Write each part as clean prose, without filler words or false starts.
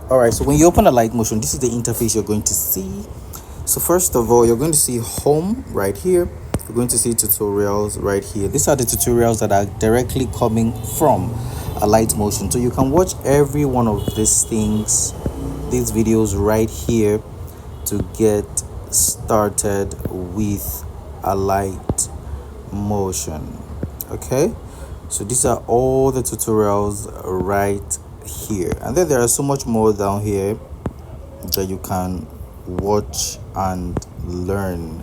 All right, so when you open Alight Motion, this is the interface you're going to see. So first of all, you're going to see home right here. You're going to see tutorials right here. These are the tutorials that are directly coming from Alight Motion. So you can watch every one of these things, these videos right here to get started with Alight Motion. Okay, so these are all the tutorials right here, and then there are so much more down here that you can watch and learn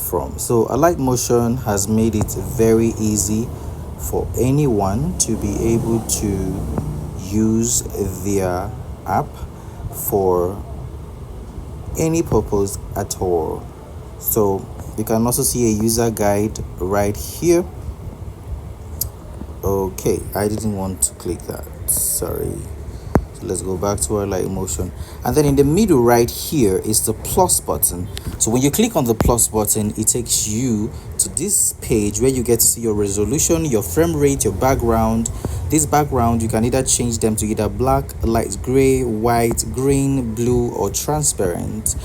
from. So Alight Motion has made it very easy for anyone to be able to use their app for any purpose at all. So you can also see a user guide right here. Okay, I didn't want to click that, sorry. So let's go back to our Alight Motion, and then in the middle right here is the plus button. So when you click on the plus button, it takes you to this page where you get to see your resolution, your frame rate, your background. This background, you can either change them to either black, light gray, white, green, blue, or transparent.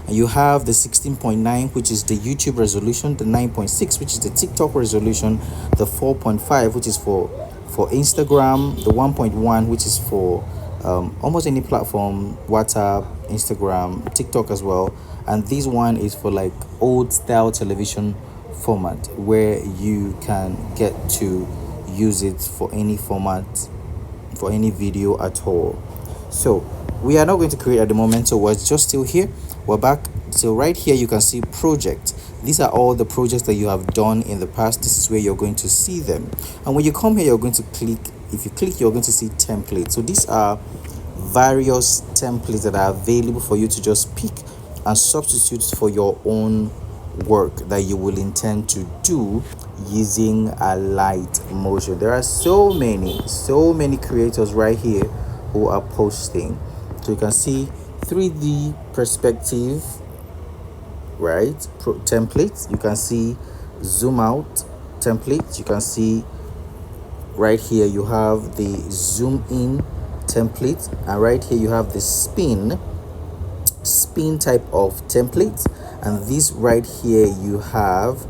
And you have the 16.9, which is the YouTube resolution, the 9.6, which is the TikTok resolution, the 4.5, which is for Instagram, the 1.1, which is for almost any platform, WhatsApp, Instagram, TikTok as well. And this one is for like old style television format, where you can get to use it for any format, for any video at all. So we are not going to create at the moment, so we're just still here. We're back. So right here you can see project. These are all the projects that you have done in the past. This is where you're going to see them, and when you come here, you're going to click. If you click, you're going to see templates. So these are various templates that are available for you to just pick and substitute for your own work that you will intend to do using Alight Motion. There are so many creators right here who are posting. So you can see 3D perspective, right? Templates. You can see zoom out templates. You can see right here you have the zoom in template, and right here you have the spin type of template, and this right here you have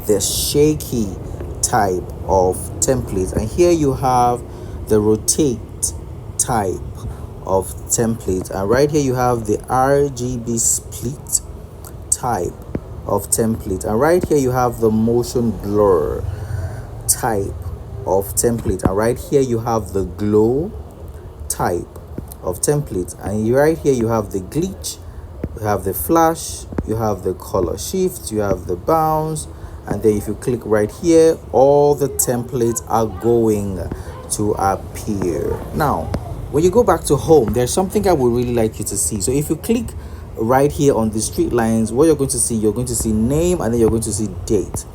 the shaky type of template, and here you have the rotate type of template, and right here you have the RGB split type of template, and right here you have the motion blur type of template, and right here you have the glow type of template, and right here you have the glitch, you have the flash, you have the color shift, you have the bounce, and then if you click right here, all the templates are going to appear. Now when you go back to home, there's something I would really like you to see. So if you click right here on the street lines, what you're going to see name, and then you're going to see date.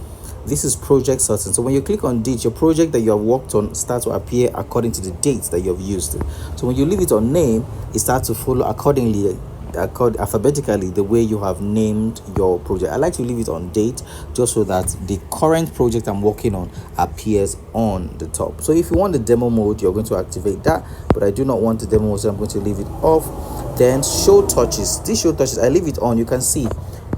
This is project certain. So when you click on date, your project that you have worked on starts to appear according to the dates that you have used. So when you leave it on name, it starts to follow accordingly, alphabetically, the way you have named your project. I like to leave it on date just so that the current project I'm working on appears on the top. So if you want the demo mode, you're going to activate that, but I do not want the demo mode, so I'm going to leave it off. Then show touches. These show touches, I leave it on. You can see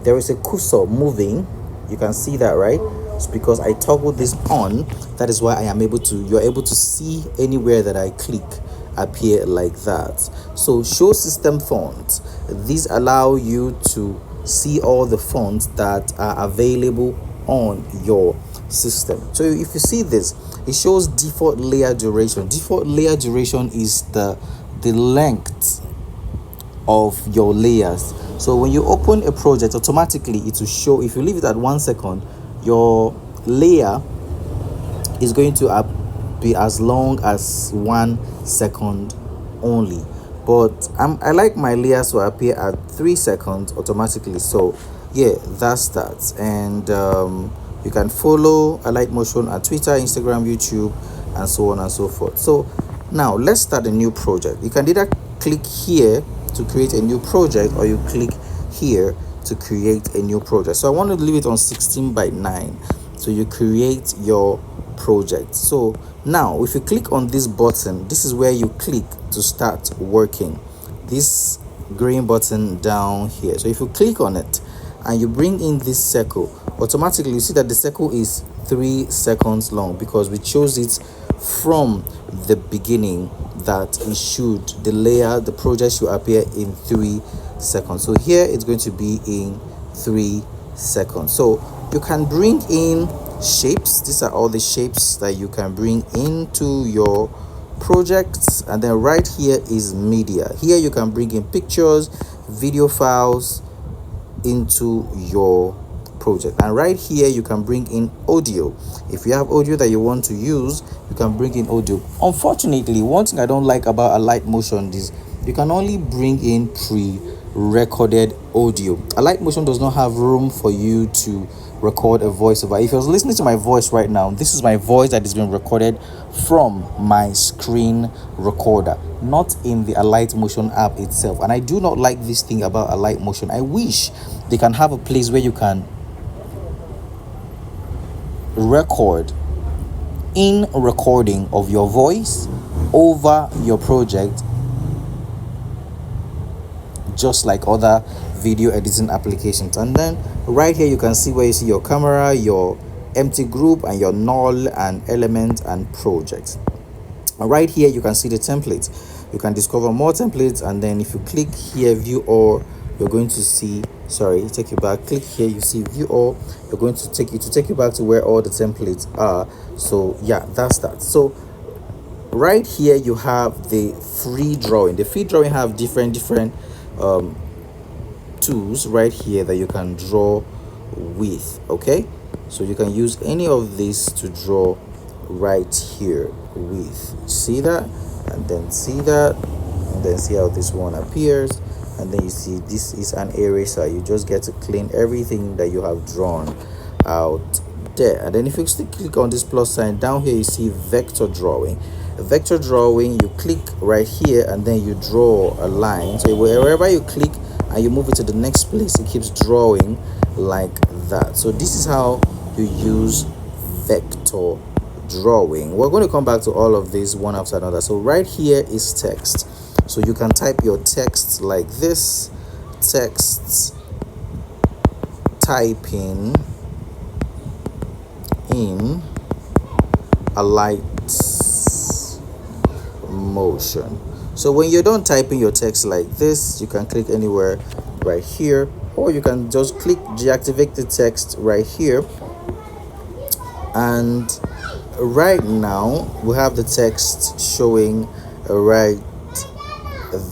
there is a cursor moving. You can see that, right? It's because I toggle this on. That is why I am able to, you're able to see anywhere that I click appear like that. So show system fonts. These allow you to see all the fonts that are available on your system. So if you see this, it shows default layer duration. Default layer duration is the length of your layers. So when you open a project, automatically it will show. If you leave it at 1 second, your layer is going to be as long as 1 second only. But I like my layers to appear at 3 seconds automatically. So yeah, that's that. And you can follow Alight Motion at Twitter, Instagram, YouTube, and so on and so forth. So now let's start a new project. You can either click here to create a new project, or you click here to create a new project. So I want to leave it on 16:9. So you create your project. So now if you click on this button, this is where you click to start working. this green button down here. So if you click on it and you bring in this circle, automatically you see that the circle is 3 seconds long, because we chose it from the beginning that it should, the project should appear in 3 seconds. So here it's going to be in 3 seconds. So you can bring in shapes. These are all the shapes that you can bring into your projects. And then right here is media. Here you can bring in pictures, video files into your project. And right here you can bring in audio. If you have audio that you want to use, you can bring in audio. Unfortunately, one thing I don't like about Alight Motion is you can only bring in pre-recorded audio. Alight Motion does not have room for you to record a voiceover. If you're listening to my voice right now, this is my voice that is being recorded from my screen recorder, not in the Alight Motion app itself. And I do not like this thing about Alight Motion. I wish they can have a place where you can record in recording of your voice over your project, just like other video editing applications. And then right here you can see where you see your camera, your empty group, and your null and element and project. And right here you can see the templates. You can discover more templates, and then if you click here view all, you're going to see, take you back, click here, you see view all, you're going to take you back to where all the templates are. So yeah, that's that. So right here you have the free drawing. The free drawing have different tools right here that you can draw with. Okay, so you can use any of these to draw right here with. See that? And then see that, and then see how this one appears. And then you see this is an eraser. You just get to clean everything that you have drawn out there. And then if you still click on this plus sign down here, you see vector drawing. Vector drawing, you click right here and then you draw a line. So wherever you click and you move it to the next place, it keeps drawing like that. So this is how you use vector drawing. We're going to come back to all of these one after another. So right here is text. So you can type your text like this. Text typing in Alight Motion. So when you're done typing your text like this, you can click anywhere right here, or you can just click deactivate the text right here. And right now we have the text showing right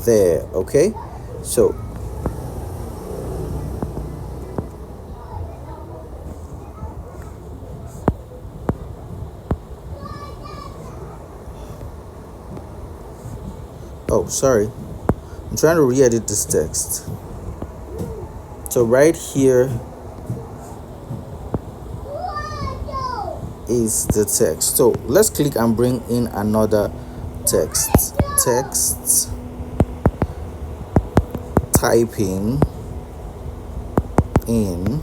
there. Okay, so I'm trying to re-edit this text. So right here is the text. So let's click and bring in another text. Text typing in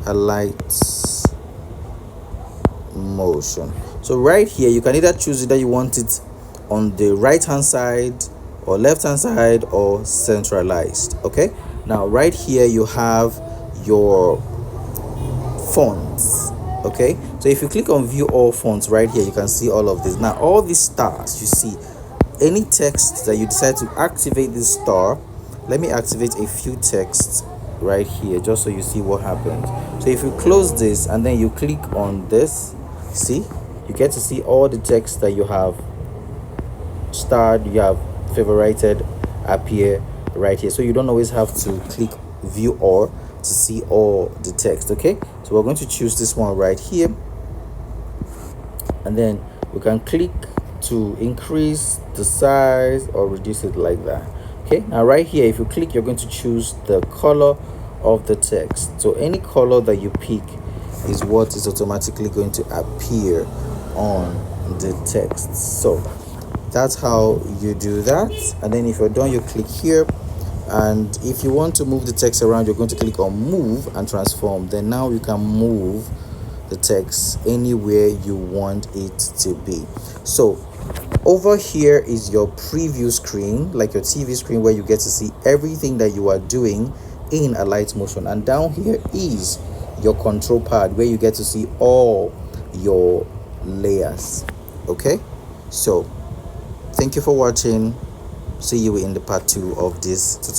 Alight Motion. So right here you can either choose that you want it on the right hand side or left hand side or centralized. Okay, now right here you have your fonts. Okay, so if you click on view all fonts right here, you can see all of this. Now all these stars, you see any text that you decide to activate this star. Let me activate a few texts right here just so you see what happens. So if you close this and then you click on this, see, you get to see all the text that you have starred, you have favorited appear right here. So you don't always have to click view all to see all the text. Okay, so we're going to choose this one right here, and then we can click to increase the size or reduce it like that. Okay, now right here if you click, you're going to choose the color of the text. So any color that you pick is what is automatically going to appear on the text. So that's how you do that. And then if you're done, you click here, and if you want to move the text around, you're going to click on move and transform. Then now you can move the text anywhere you want it to be. So Over here is your preview screen, like your TV screen, where you get to see everything that you are doing in Alight Motion. And down here is your control pad, where you get to see all your layers. Okay, so thank you for watching. See you in the part 2 of this tutorial.